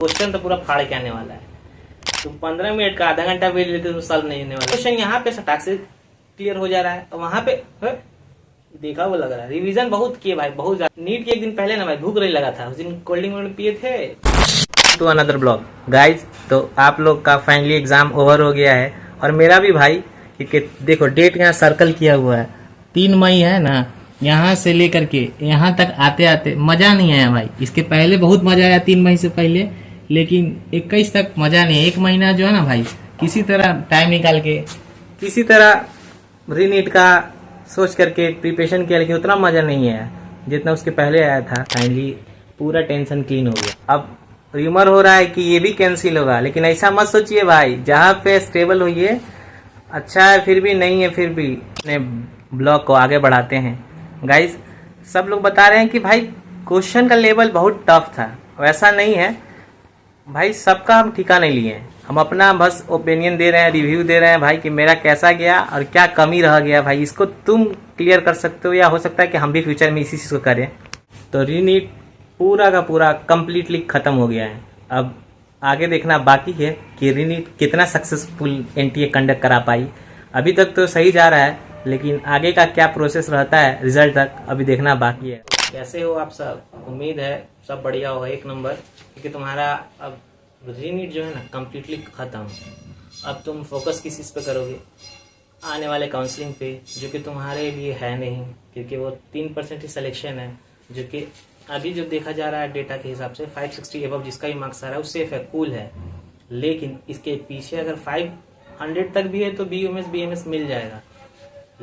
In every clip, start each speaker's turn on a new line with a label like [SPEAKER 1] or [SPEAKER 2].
[SPEAKER 1] Question तो पूरा फाड़ के आने वाला है। तुम 15 मिनट का आधा घंटा वेट लेते तो सॉल्व नहीं होने वाला। क्वेश्चन यहाँ पे सटाक से क्लियर हो जा रहा है, वहां पे देखा वो लग रहा है। रिवीजन बहुत किए भाई, बहुत ज्यादा। नीट के एक दिन पहले ना भाई भूख नहीं लगा था, उस दिन कोल्ड ड्रिंक पिए थे। टू अनदर ब्लॉग गाइज, तो आप लोग का फाइनली एग्जाम ओवर हो गया है और मेरा भी भाई, क्योंकि देखो डेट यहाँ सर्कल किया हुआ है, 3 मई है ना। यहाँ से लेकर के यहाँ तक आते आते मजा नहीं आया भाई। इसके पहले बहुत मजा आया 3 मई से पहले, लेकिन 21 तक मजा नहीं। 1 महीना जो है ना भाई, किसी तरह टाइम निकाल के किसी तरह रीनीट का सोच करके प्रिपरेशन किया, लेकिन उतना मजा नहीं आया जितना उसके पहले आया था। फाइनली पूरा टेंशन क्लीन हो गया। अब र्यूमर हो रहा है कि ये भी कैंसिल होगा, लेकिन ऐसा मत सोचिए भाई। जहाँ पे स्टेबल होइए, अच्छा है फिर भी, नहीं है फिर भी, अपने ब्लॉग को आगे बढ़ाते हैं। गाइज सब लोग बता रहे हैं कि भाई क्वेश्चन का लेवल बहुत टफ था। वैसा नहीं है भाई, सबका हम ठिका नहीं लिए हैं। हम अपना बस ओपिनियन दे रहे हैं, रिव्यू दे रहे हैं भाई कि मेरा कैसा गया और क्या कमी रह गया। भाई इसको तुम क्लियर कर सकते हो, या हो सकता है कि हम भी फ्यूचर में इसी चीज़ को करें। तो रीनीट पूरा का पूरा कंप्लीटली खत्म हो गया है। अब आगे देखना बाकी है कि रीनीट कितना सक्सेसफुल एनटीए कंडक्ट करा पाई। अभी तक तो सही जा रहा है, लेकिन आगे का क्या प्रोसेस रहता है रिजल्ट तक, अभी देखना बाकी है। कैसे हो आप सब? उम्मीद है सब बढ़िया होगा, एक नंबर। क्योंकि तुम्हारा अब रीनीट जो है ना कंप्लीटली खत्म। अब तुम फोकस किस चीज़ पे करोगे? आने वाले काउंसलिंग पे, जो कि तुम्हारे लिए है नहीं, क्योंकि वो 3% ही सिलेक्शन है। जो कि अभी जो देखा जा रहा है डेटा के हिसाब से 560 एबव जिसका भी मार्क्स आ रहा है वो सेफ है, कूल है। लेकिन इसके पीछे अगर 500 तक भी है तो BMS मिल जाएगा।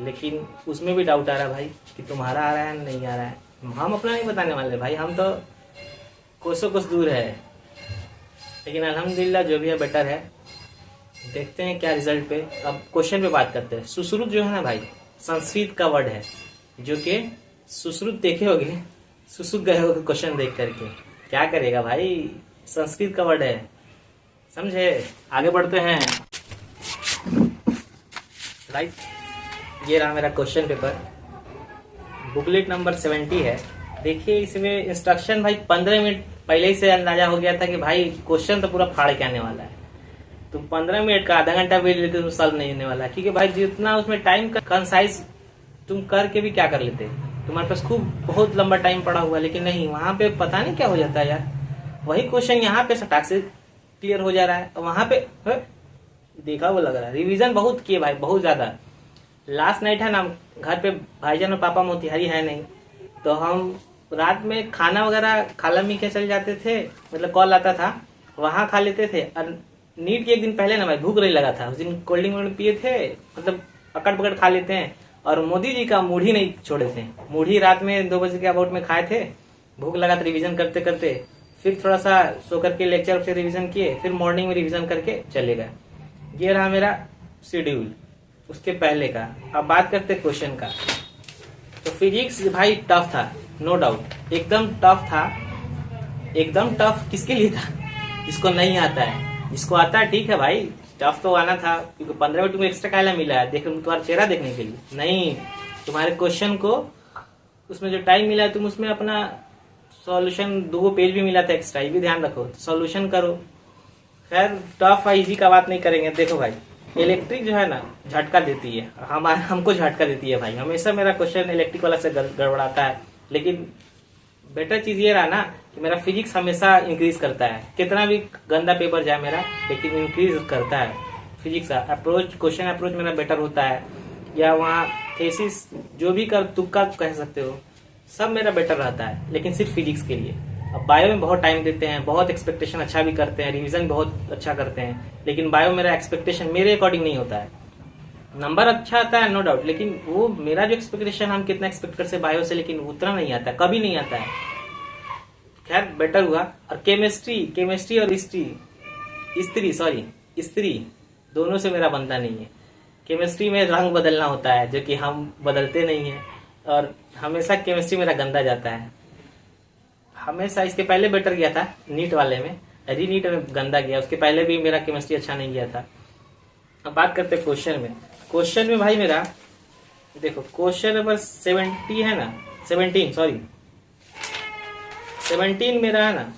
[SPEAKER 1] लेकिन उसमें भी डाउट आ रहा है भाई कि तुम्हारा आ रहा है नहीं आ रहा है। हम अपना नहीं बताने वाले भाई, हम तो कोसों कोस दूर है। लेकिन अल्हम्दुलिल्लाह जो भी है बेटर है। देखते हैं क्या रिजल्ट पे। अब क्वेश्चन पे बात करते हैं। सुश्रुत जो है ना भाई, संस्कृत का वर्ड है, जो कि सुश्रुत देखे होगे, सुसुक गए होगे क्वेश्चन देख करके। क्या करेगा भाई, संस्कृत का वर्ड है, समझे। आगे बढ़ते हैं। राइट, ये रहा मेरा क्वेश्चन पेपर, बुकलेट नंबर 70 है। देखिए इसमें इंस्ट्रक्शन भाई 15 मिनट पहले ही से अंदाजा हो गया था कि भाई क्वेश्चन तो पूरा फाड़ के आने वाला है। तुम 15 मिनट का आधा घंटा वेट लेते तो सॉल्व नहीं होने वाला, क्योंकि भाई जितना उसमें टाइम का कंसाइज तुम करके भी क्या कर लेते। तुम्हारे पास खूब बहुत लंबा टाइम पड़ा हुआ, लेकिन नहीं, वहां पे पता नहीं क्या हो जाता है यार। वही क्वेश्चन यहाँ पे सटाक से क्लियर हो जा रहा है, वहां पे देखा वो लग रहा है। रिवीजन बहुत किए भाई, बहुत ज्यादा। लास्ट नाइट है ना, घर पे भाईजान और पापा मोतिहारी है नहीं, तो हम रात में खाना वगैरह खाला मी के चल जाते थे, मतलब कॉल आता था, वहां खा लेते थे। और नीट के एक दिन पहले ना भाई भूख नहीं लगा था, उस दिन कोल्ड ड्रिंक पिए थे, मतलब पकड़ पकड़ खा लेते हैं। और मोदी जी का मूढ़ी नहीं छोड़े थे, मूढ़ी रात में 2 बजे के अबाउट में खाए थे। भूख लगा था, रिवीजन करते करते फिर थोड़ा सा सो करके लेक्चर से रिवीजन किए, फिर मॉर्निंग में रिवीजन करके चले गए। ये रहा मेरा शेड्यूल उसके पहले का। अब बात करते क्वेश्चन का। तो फिजिक्स भाई टफ था, नो डाउट, एकदम टफ था। एकदम टफ किसके लिए था? जिसको नहीं आता है। जिसको आता है ठीक है भाई, टफ तो आना था, क्योंकि 15 मिनट तुमको एक्स्ट्रा काला मिला है, देख तुम्हारा चेहरा देखने के लिए नहीं, तुम्हारे क्वेश्चन को उसमें जो टाइम मिला है तुम उसमें अपना सॉल्यूशन 2 पेज भी मिला था एक्स्ट्रा, ये भी ध्यान रखो, तो सॉल्यूशन करो। खैर टफ है इजी का बात नहीं करेंगे। देखो भाई, इलेक्ट्रिक जो है ना झटका देती है, हमको झटका देती है भाई। हमेशा मेरा क्वेश्चन इलेक्ट्रिक वाला से गड़बड़ाता है, लेकिन बेटर चीज ये रहा ना कि मेरा फिजिक्स हमेशा इंक्रीज करता है। कितना भी गंदा पेपर जाए मेरा, लेकिन इंक्रीज करता है फिजिक्स का अप्रोच। क्वेश्चन अप्रोच मेरा बेटर होता है, या वहाँ थेसिस जो भी कर तुक्का कह सकते हो, सब मेरा बेटर रहता है, लेकिन सिर्फ फिजिक्स के लिए। अब बायो में बहुत टाइम देते हैं, बहुत एक्सपेक्टेशन अच्छा भी करते हैं, रिविजन बहुत अच्छा करते हैं, लेकिन बायो मेरा एक्सपेक्टेशन मेरे अकॉर्डिंग नहीं होता है। नंबर अच्छा आता है नो डाउट, लेकिन वो मेरा जो एक्सपेक्टेशन, हम कितना एक्सपेक्ट करते हैं बायो से, लेकिन उतना नहीं आता, कभी नहीं आता है। खैर बेटर हुआ। और केमिस्ट्री और स्त्री दोनों से मेरा बनता नहीं है। केमिस्ट्री में रंग बदलना होता है, जो कि हम बदलते नहीं है, और हमेशा केमिस्ट्री मेरा गंदा जाता है हमेशा। इसके पहले बेटर गया था नीट वाले में, रीनीट में गंदा गया, उसके पहले भी मेरा केमिस्ट्री अच्छा नहीं गया था। अब बात करते हैं क्वेश्चन में। क्वेश्चन में भाई मेरा देखो, क्वेश्चन नंबर 70 है ना, 17 मेरा है ना,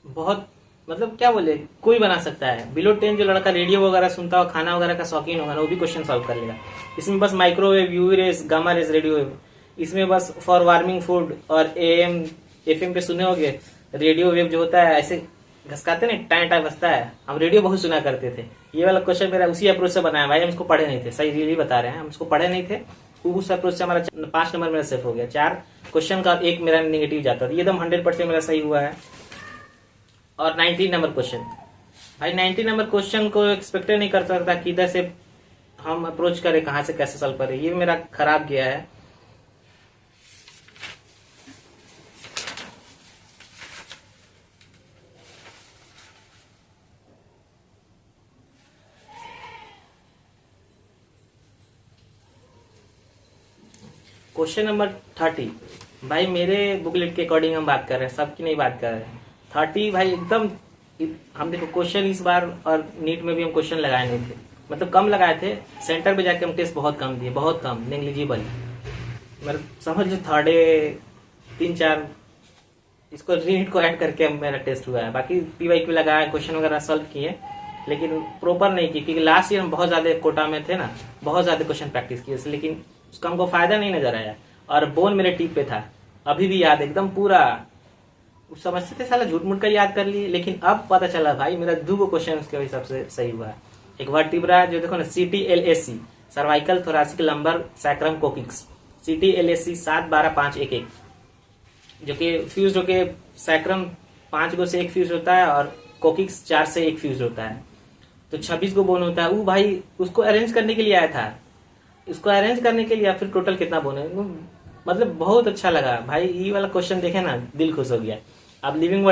[SPEAKER 1] बहुत मतलब क्या बोले, कोई बना सकता है। बिलो 10 जो लड़का रेडियो वगैरह सुनता हो, खाना वगैरह का शौकीन होगा ना, वो भी क्वेश्चन सॉल्व कर लेगा। इसमें बस microwave, UV rays, gamma rays, radio wave, इसमें बस फॉर वार्मिंग फूड और एएम एफएम पे सुने होगे। रेडियो वेव जो होता है ऐसे घसकाते ना, टाइम टाइम बजता है, हम रेडियो बहुत सुना करते थे। ये वाला क्वेश्चन मेरा उसी अप्रोच से बनाया भाई, हम इसको पढ़े नहीं थे, सही रियली बता रहे हैं, हम इसको पढ़े नहीं थे। उस अप्रोच से हमारा 5 नंबर मेरा सेफ हो गया। 4 क्वेश्चन का 1 मेरा नेगेटिव जाता था, ये एकदम 100% मेरा सही हुआ है। और 19 नंबर क्वेश्चन भाई, 19 नंबर क्वेश्चन को एक्सपेक्ट नहीं कर सकता कि इधर से हम अप्रोच करें, कहां से कैसे सॉल्व करें, ये मेरा खराब गया है। क्वेश्चन नंबर 30 भाई, मेरे बुकलेट के अकॉर्डिंग हम बात कर रहे हैं, सबकी नहीं बात कर रहे हैं। 30 भाई एकदम, हम देखो क्वेश्चन इस बार और नीट में भी हम क्वेश्चन लगाए नहीं थे, मतलब कम लगाए थे। सेंटर पे जाके हम टेस्ट बहुत कम दिए, बहुत कम, नेग्लिजिबल। मतलब समझ लो 3-4 इसको रीट को ऐड करके मेरा टेस्ट हुआ है। बाकी पीवाईक्यू लगाया, क्वेश्चन वगैरह सॉल्व किए, लेकिन प्रॉपर नहीं किए, क्योंकि लास्ट ईयर हम बहुत ज्यादा कोटा में थे ना, बहुत ज्यादा क्वेश्चन प्रैक्टिस किए, लेकिन उसका हमको फायदा नहीं नजर आया। और बोन मेरे टीप पे था, अभी भी याद एकदम पूरा। उस समझते थे साला झूठ मूठ का याद कर लिए, लेकिन अब पता चला भाई मेरा 2 क्वेश्चन उसके हिसाब से सही हुआ है। एक वर्टिब्रा जो देखो ना, CTLSC, cervical thoracic lumbar sacrum coccyx, CTLSC 7-12-5-1-1, जो कि फ्यूज हो के सैक्रम 5 गो से 1 फ्यूज होता है, और कोकिक्स 4 से 1 फ्यूज होता है, तो 26 गो बोन होता है। वो भाई उसको अरेंज करने के लिए आया था, इसको अरेंज करने के लिए, या फिर टोटल कितना बोन है, मतलब बहुत अच्छा लगा भाई। ये वाला क्वेश्चन देखे ना, दिल खुश हो गया। अब लिविंग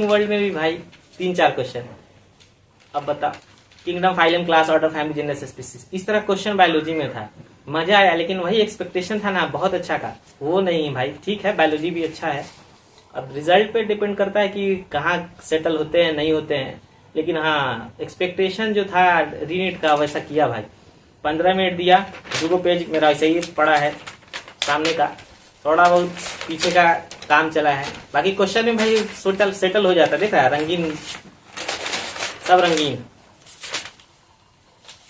[SPEAKER 1] वर्ल्ड में भी भाई 3-4 क्वेश्चन। अब बता, kingdom, phylum, class, order, family, genus, species, इस तरह क्वेश्चन बायोलॉजी में था, मजा आया। लेकिन वही एक्सपेक्टेशन था ना बहुत अच्छा का, वो नहीं भाई। ठीक है, बायोलॉजी भी अच्छा है, अब रिजल्ट पे डिपेंड करता है कि कहाँ सेटल होते हैं नहीं होते हैं। लेकिन हाँ, एक्सपेक्टेशन जो था रीनीट का वैसा किया भाई। 15 मिनट दिया, 2 पेज मेरा ऐसे ही पड़ा है सामने का, थोड़ा बहुत पीछे का काम चला है। बाकी क्वेश्चन में भाई सेटल हो जाता, देखा रंगीन, सब रंगीन।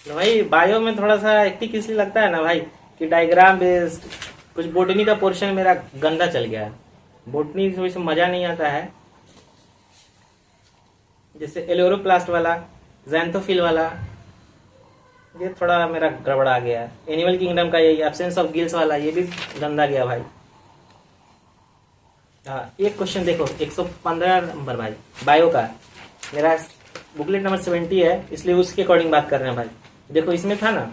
[SPEAKER 1] तो भाई बायो में थोड़ा सा एक्टिक इसलिए लगता है ना भाई कि डायग्राम बेस्ड, कुछ बोटनी का पोर्शन मेरा गंदा चल गया है, बोटनी से वैसे मजा नहीं आता है। जैसे एलोरोप्लास्ट वाला, जैंथोफिल वाला, ये थोड़ा मेरा गड़बड़ा गया है। एनिमल किंगडम का यही एब्सेंस ऑफ गिल्स वाला, ये भी गंदा गया भाई। हाँ, एक क्वेश्चन देखो, 115 नंबर भाई, बायो का। मेरा बुकलेट नंबर 70 है, इसलिए उसके अकॉर्डिंग बात कर रहे हैं भाई। देखो इसमें था ना,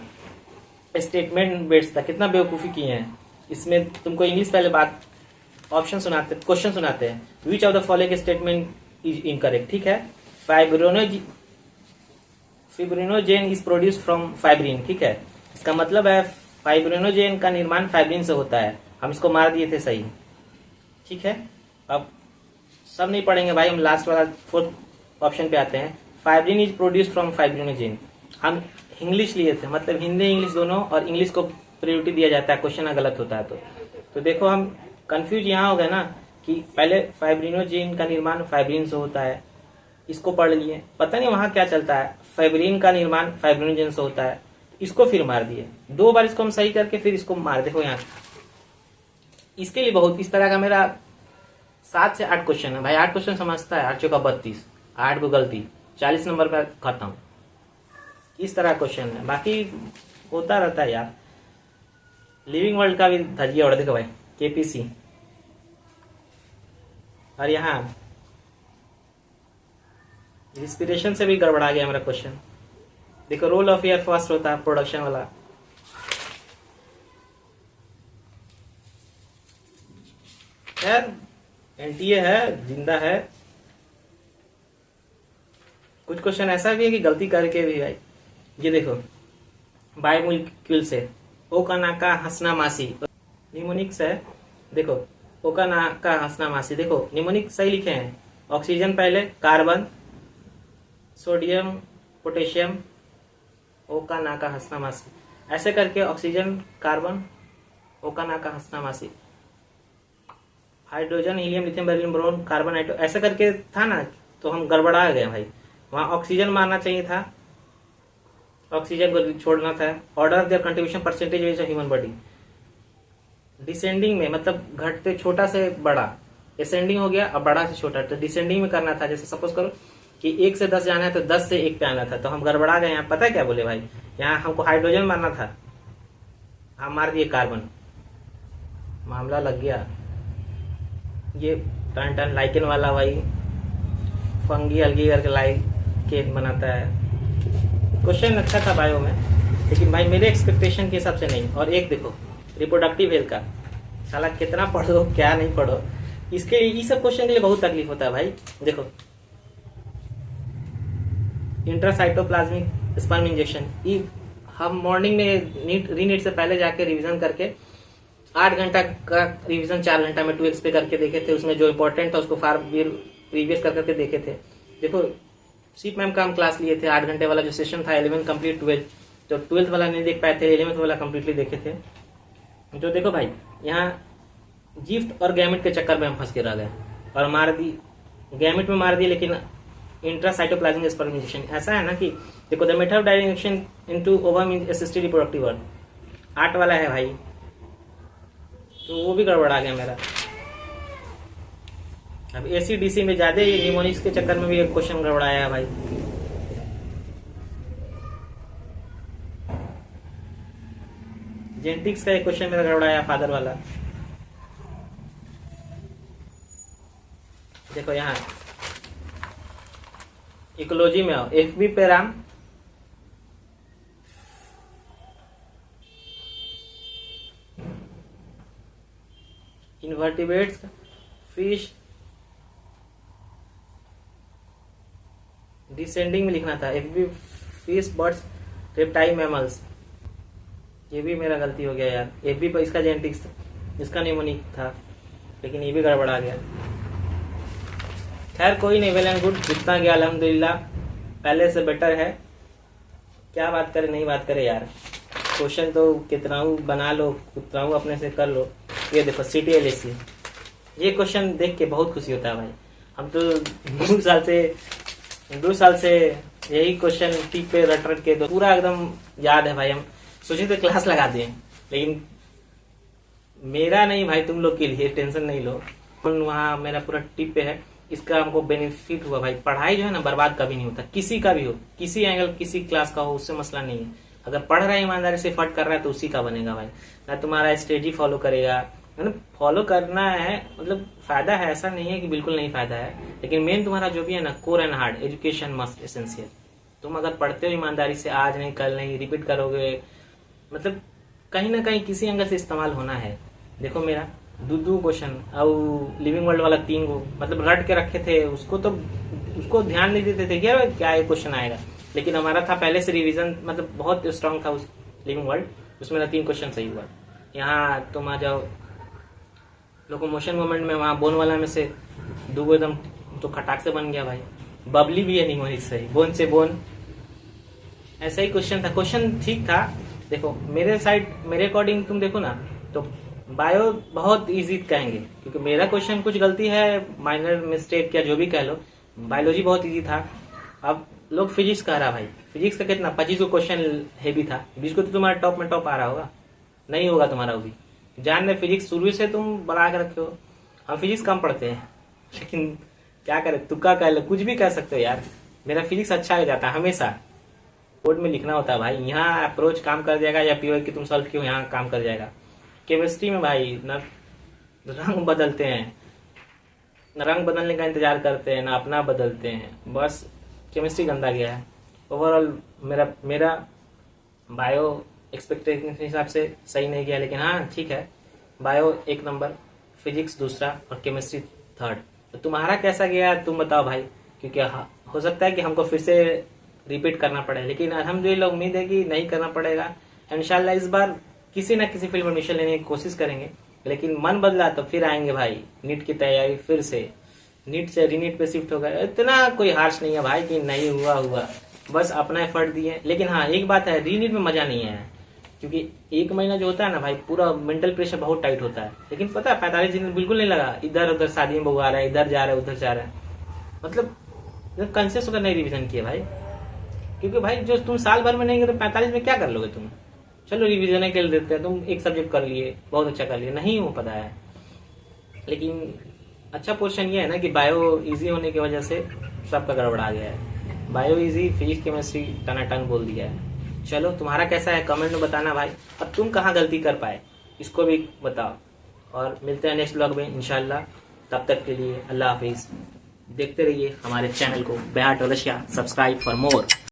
[SPEAKER 1] स्टेटमेंट बेस्ड था, कितना बेवकूफ़ी किए हैं इसमें। तुमको इंग्लिश पहले बात, ऑप्शन सुनाते, क्वेश्चन सुनाते हैं, which of the following statement is incorrect. ठीक है, fibrinogen is produce from fibrin. ठीक है, इसका मतलब है फाइब्रिनोजेन का निर्माण फाइब्रिन से होता है, हम इसको मार दिए थे सही। ठीक है, अब सब नहीं पढ़ेंगे भाई, हम लास्ट वाला 4th ऑप्शन पे आते हैं। Fibrin is produce from fibrinogen, हम इंग्लिश लिए थे, मतलब हिंदी इंग्लिश दोनों, और इंग्लिश को प्रायोरिटी दिया जाता है क्वेश्चन गलत होता है तो देखो हम कंफ्यूज यहाँ हो गए ना, कि पहले फाइब्रिनोजेन का निर्माण फाइब्रिन से होता है, इसको पढ़ लिए, पता नहीं वहां क्या चलता है, फाइब्रिन का निर्माण फाइब्रिनोजेन से होता है, इसको फिर मार दिए 2 बार, इसको हम सही करके फिर इसको मार। देखो यहाँ इसके लिए बहुत, इस तरह का मेरा 7 से 8 क्वेश्चन है भाई। 8 क्वेश्चन समझता है, 8 चौका 32, 8 को गलती, 40 नंबर पर खत्म, इस तरह क्वेश्चन है। बाकी होता रहता है यार। लिविंग वर्ल्ड का भी धजिया उड़ा, देखो भाई, KPC। और यहाँ इंस्पिरेशन से भी गड़बड़ा गया मेरा क्वेश्चन। देखो रोल ऑफ ईयर फर्स्ट होता है प्रोडक्शन वाला, यार NTA है, जिंदा है। कुछ क्वेश्चन ऐसा भी है कि गलती करके भी भाई, ये देखो बायोमोलिक्यूल से ओकानाका हंसना मासी, निमोनिक्स है, देखो ओकानाका हंसना मासी, देखो निमोनिक सही लिखे हैं, ऑक्सीजन पहले, कार्बन, सोडियम, पोटेशियम, ओकानाका हंसना मासी, ऐसे करके ऑक्सीजन, कार्बन, ओकानाका हंसना मासी। Hydrogen, helium, lithium, beryllium, boron, carbon, nitro, ऐसा करके था ना, तो हम गड़बड़ा गए भाई। वहां ऑक्सीजन मारना चाहिए था, ऑक्सीजन को छोड़ना था। Order of their contribution percentage of human body, descending में मतलब घटते छोटा से बड़ा, असेंडिंग हो गया, अब बड़ा से छोटा, तो डिसेंडिंग में करना था। जैसे सपोज करो कि 1 से 10 जाना है तो 10 से 1 पे आना था, तो हम गड़बड़ा गए। यहाँ पता है क्या बोले भाई, यहाँ हमको हाइड्रोजन मारना था, हम मार दिए कार्बन, मामला लग गया। ये टन टन लाइकेन वाला भाई फंगी अलगी करके लाइकेन बनाता है। क्वेश्चन अच्छा था बायो में, लेकिन भाई मेरे एक्सपेक्टेशन के हिसाब से नहीं। और एक देखो रिप्रोडक्टिव हेल्थ का, साला कितना पढ़ो क्या नहीं पढ़ो, इसके ये सब क्वेश्चन के लिए बहुत तकलीफ होता है भाई। देखो इंट्रासाइटोप्लाज्मिक स्पर्म इंजेक्शन, ये हम मॉर्निंग में रीनीट से पहले जाके रिवीजन करके 8 घंटा का रिवीजन 4 घंटा में 2x पे करके देखे थे। उसमें जो इंपॉर्टेंट था उसको फार प्रीवियस करके देखे थे। देखो सीप मैम का हम क्लास लिए थे, 8 घंटे वाला जो सेशन था, 11 कंप्लीट 12, तो 12th वाला नहीं देख पाए थे, 11th वाला कंप्लीटली देखे थे। तो देखो भाई यहाँ गिफ्ट और गैमेट के चक्कर में हम फंस के रह गए और मार दी, गैमेट में मार दी, लेकिन इंट्रासाइटोप्लाज्मिक स्पर्म इंजेक्शन ऐसा है ना कि देखो the method of direct injection into ovum is assisted reproductive work, 8 वाला है भाई, तो वो भी गड़बड़ा गया मेरा। अब एसीडीसी में ज्यादा निमोनिक्स के चक्कर में भी एक क्वेश्चन गड़बड़ाया है भाई। जेनेटिक्स का एक क्वेश्चन मेरा गड़बड़ाया फादर वाला। देखो यहाँ इकोलॉजी में आओ, एफबी पे राम, इन्वर्टिब्रेट्स, फिश, डिसेंडिंग में लिखना था, FB fish, birds, reptile, mammals. ये भी मेरा गलती हो गया यार, एफबी पर इसका जेनेटिक्स इसका निमोनिक था, लेकिन ये भी गड़बड़ा गया। खैर कोई नहीं, वेल एंड गुड, जितना गया अल्हम्दुलिल्लाह, पहले से बेटर है। क्या बात करे नहीं बात करे यार, क्वेश्चन तो कितना बना लो, कितना अपने से कर लो। ये देखो CTLAC, ये क्वेश्चन देख के बहुत खुशी होता है भाई। हम तो 2 साल से यही क्वेश्चन टिक पे रट के तो पूरा एकदम याद है भाई। हम सोचे तो क्लास लगा दें, लेकिन मेरा नहीं भाई, तुम लोग के लिए टेंशन नहीं लो। वहाँ मेरा पूरा टिप पे है, इसका हमको बेनिफिट हुआ भाई। पढ़ाई जो है ना बर्बाद कभी नहीं होता, किसी का भी हो, किसी एंगल किसी क्लास का हो, उससे मसला नहीं है। अगर पढ़ रहा है ईमानदारी से, फट कर रहा है, तो उसी का बनेगा भाई। ना तुम्हारा स्ट्रेटजी फॉलो करेगा, है ना, फॉलो करना है, मतलब फायदा है, ऐसा नहीं है कि बिल्कुल नहीं फायदा है, लेकिन मेन तुम्हारा जो भी है ना, core and hard, education must essential. तुम अगर पढ़ते हो ईमानदारी से, आज नहीं कल नहीं, रिपीट करोगे, मतलब कहीं ना कहीं किसी एंगल से इस्तेमाल होना है। देखो मेरा 2 क्वेश्चन और लिविंग वर्ल्ड वाला 3 गो मतलब रट के रखे थे, उसको ध्यान नहीं देते थे क्या ये क्वेश्चन आएगा, लेकिन हमारा था पहले से रिवीजन, मतलब बहुत स्ट्रांग था उस लिविंग वर्ल्ड, उसमें मेरा 3 क्वेश्चन सही हुआ। यहाँ तुम आ जाओ लोकोमोशन मोमेंट में, वहाँ बोन वाला में से 2 गो एकदम तो खटाक से बन गया भाई। बबली भी है निमोनिक सही, बोन से बोन, ऐसा ही क्वेश्चन था। क्वेश्चन ठीक था। देखो मेरे अकॉर्डिंग तुम देखो ना, तो बायो बहुत इजी कहेंगे, क्योंकि मेरा क्वेश्चन कुछ गलती है, माइनर मिस्टेक या जो भी कह लो। बायोलॉजी बहुत इजी था। अब लोग फिजिक्स कह रहा भाई, फिजिक्स का कितना 25 को क्वेश्चन हैवी था, 20 को तो तुम्हारा टॉप में टॉप आ रहा होगा, नहीं होगा तुम्हारा वो भी। जान रहे फिजिक्स शुरू से तुम बना के रखे हो। हम फिजिक्स कम पढ़ते हैं, लेकिन क्या करे, तुक्का कह लो, कुछ भी कह सकते हो यार। मेरा फिजिक्स अच्छा हो जाता है हमेशा। कोड में लिखना होता है भाई, यहाँ अप्रोच काम कर जाएगा, या पीओ की तुम सॉल्व क्यों यहाँ काम कर जाएगा। केमिस्ट्री में भाई न रंग बदलते हैं, न रंग बदलने का इंतजार करते हैं, ना अपना बदलते हैं, बस केमिस्ट्री गंदा गया है। ओवरऑल मेरा बायो एक्सपेक्टेशन के हिसाब से सही नहीं गया, लेकिन हाँ ठीक है, बायो 1 नंबर, फिजिक्स दूसरा और केमिस्ट्री 3rd। तो तुम्हारा कैसा गया तुम बताओ भाई, क्योंकि हो सकता है कि हमको फिर से रिपीट करना पड़े, लेकिन अल्हम्दुलिल्लाह उम्मीद है कि नहीं करना पड़ेगा। इंशाल्लाह इस बार किसी न किसी फील्ड में एडमिशन लेने की कोशिश करेंगे, लेकिन मन बदला तो फिर आएंगे भाई। नीट की तैयारी फिर से, नीट से रीनीट पे शिफ्ट हो गए, इतना कोई हार्श नहीं है भाई कि नहीं हुआ, बस अपना एफर्ट दिए। लेकिन हाँ एक बात है, रीनीट में मजा नहीं आया, क्योंकि एक महीना जो होता है ना भाई, पूरा मेंटल प्रेशर बहुत टाइट होता है। लेकिन पता है 45 दिन बिल्कुल नहीं लगा, इधर उधर शादी में बहू आ रहा है, इधर जा रहा है उधर जा रहा है, मतलब कंसियस होकर नहीं रिविजन किया भाई। क्योंकि भाई जो तुम साल भर में नहीं करो 45 में क्या कर लोगे तुम। चलो रिविजन के लिए देते हैं, तुम एक सब्जेक्ट कर लिए, बहुत अच्छा कर लिए, नहीं हो पता है। लेकिन अच्छा पोर्शन ये है ना कि बायो इजी होने की वजह से सबका गड़बड़ा गया है। बायो इजी, फिजिक्स केमिस्ट्री टनाटन बोल दिया है। चलो तुम्हारा कैसा है कमेंट में बताना भाई, अब तुम कहाँ गलती कर पाए इसको भी बताओ। और मिलते हैं नेक्स्ट ब्लॉग में इंशाल्लाह। तब तक के लिए अल्लाह हाफिज। देखते रहिए हमारे चैनल को बिहार टोलशिया, सब्सक्राइब फॉर मोर।